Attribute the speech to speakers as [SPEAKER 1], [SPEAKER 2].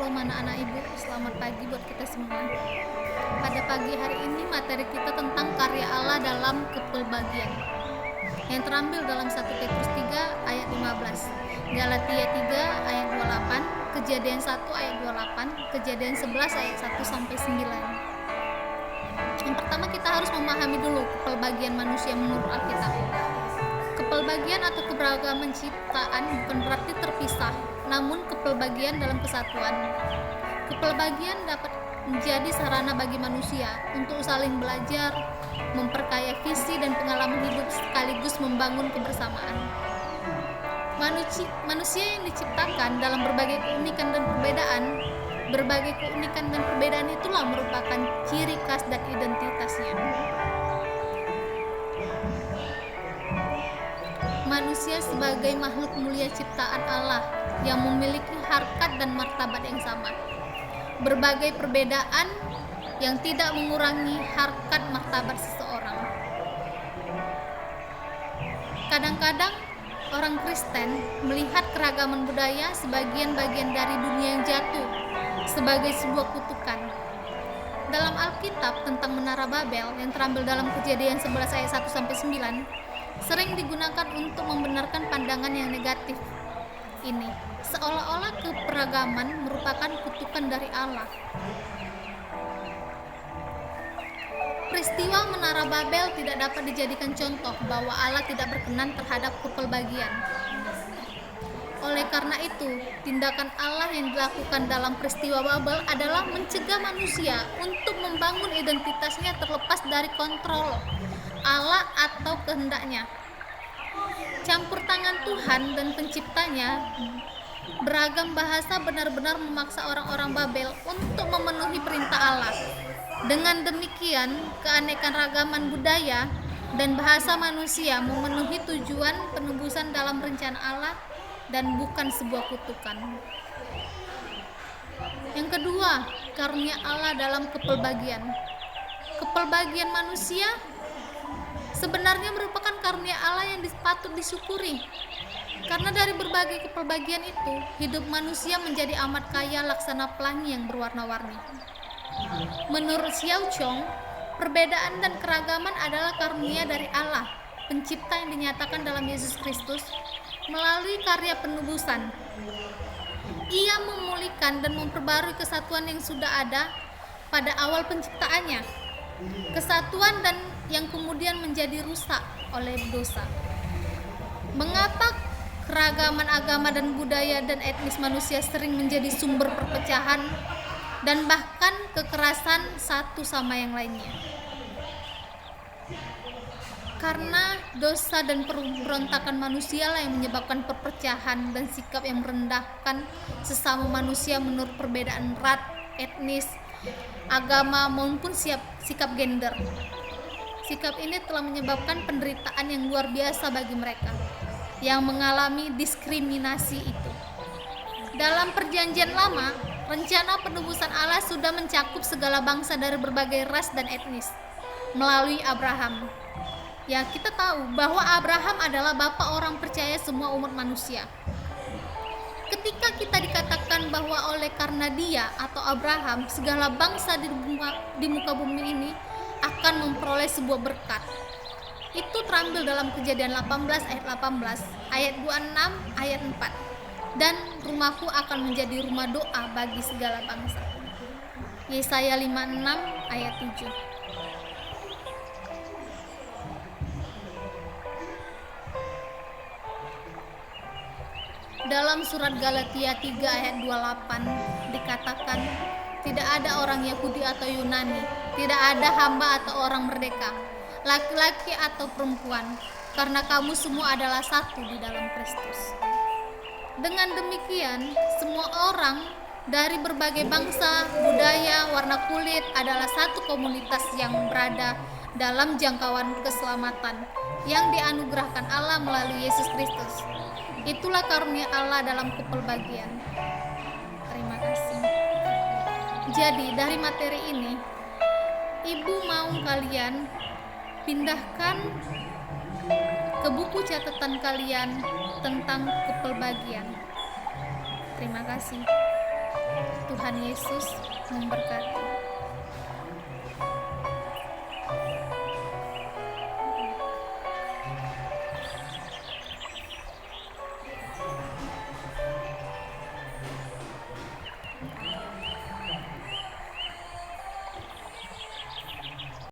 [SPEAKER 1] Shalom anak-anak ibu, selamat pagi buat kita semua. Pada pagi hari ini materi kita tentang karya Allah dalam kepelbagian yang terambil dalam 1 Petrus 3 ayat 15, Galatia 3 ayat 28, Kejadian 1 ayat 28, Kejadian 11 ayat 1 sampai 9. Yang pertama kita harus memahami dulu kepelbagian manusia menurut Alkitab. Kepelbagian atau keberagaman ciptaan bukan berarti terpisah, namun kepelbagian dalam kesatuan. Kepelbagian dapat menjadi sarana bagi manusia untuk saling belajar, memperkaya visi dan pengalaman hidup sekaligus membangun kebersamaan. Manusia yang diciptakan dalam berbagai keunikan dan perbedaan itulah merupakan ciri khas dan identitasnya. Manusia sebagai makhluk mulia ciptaan Allah yang memiliki harkat dan martabat yang sama. Berbagai perbedaan yang tidak mengurangi harkat martabat seseorang. Kadang-kadang orang Kristen melihat keragaman budaya sebagian-bagian dari dunia yang jatuh sebagai sebuah kutukan. Dalam Alkitab tentang Menara Babel yang terambil dalam Kejadian 11 ayat 1 sampai 9 sering digunakan untuk membenarkan pandangan yang negatif ini, seolah-olah keberagaman merupakan kutukan dari Allah. Peristiwa Menara Babel tidak dapat dijadikan contoh bahwa Allah tidak berkenan terhadap kepelbagian. Oleh karena itu, tindakan Allah yang dilakukan dalam peristiwa Babel adalah mencegah manusia untuk membangun identitasnya terlepas dari kontrol Allah atau kehendaknya. Campur tangan Tuhan dan penciptanya, beragam bahasa benar-benar memaksa orang-orang Babel untuk memenuhi perintah Allah. Dengan demikian, keanekaragaman budaya dan bahasa manusia memenuhi tujuan penebusan dalam rencana Allah dan bukan sebuah kutukan. Yang kedua, karunia Allah dalam kepelbagian. Kepelbagian manusia sebenarnya merupakan karunia Allah yang patut disyukuri. Karena dari berbagai kepelbagian itu, hidup manusia menjadi amat kaya laksana pelangi yang berwarna-warni. Menurut Xiao Chong, perbedaan dan keragaman adalah karunia dari Allah, pencipta yang dinyatakan dalam Yesus Kristus melalui karya penebusan. Ia memulihkan dan memperbarui kesatuan yang sudah ada pada awal penciptaannya. Kesatuan dan yang kemudian menjadi rusak oleh dosa. Mengapa keragaman agama dan budaya dan etnis manusia sering menjadi sumber perpecahan dan bahkan kekerasan satu sama yang lainnya? Karena dosa dan pemberontakan manusialah yang menyebabkan perpecahan dan sikap yang merendahkan sesama manusia menurut perbedaan ras, etnis, agama maupun sikap gender. Sikap ini telah menyebabkan penderitaan yang luar biasa bagi mereka yang mengalami diskriminasi itu. Dalam Perjanjian Lama, rencana penebusan Allah sudah mencakup segala bangsa dari berbagai ras dan etnis melalui Abraham. Ya, kita tahu bahwa Abraham adalah bapa orang percaya semua umat manusia. Ketika kita dikatakan bahwa oleh karena dia atau Abraham segala bangsa di muka bumi ini akan memperoleh sebuah berkat, itu terambil dalam Kejadian 18 ayat 18, ayat 26 ayat 4, dan rumahku akan menjadi rumah doa bagi segala bangsa. Yesaya 56 ayat 7. Dalam surat Galatia 3 ayat 28 dikatakan, tidak ada orang Yahudi atau Yunani, tidak ada hamba atau orang merdeka, laki-laki atau perempuan, karena kamu semua adalah satu di dalam Kristus. Dengan demikian, semua orang dari berbagai bangsa, budaya, warna kulit adalah satu komunitas yang berada dalam jangkauan keselamatan yang dianugerahkan Allah melalui Yesus Kristus. Itulah karunia Allah dalam kepelbagian. Terima kasih. Jadi dari materi ini, Ibu mau kalian pindahkan ke buku catatan kalian tentang kepelbagian. Terima kasih. Tuhan Yesus memberkati.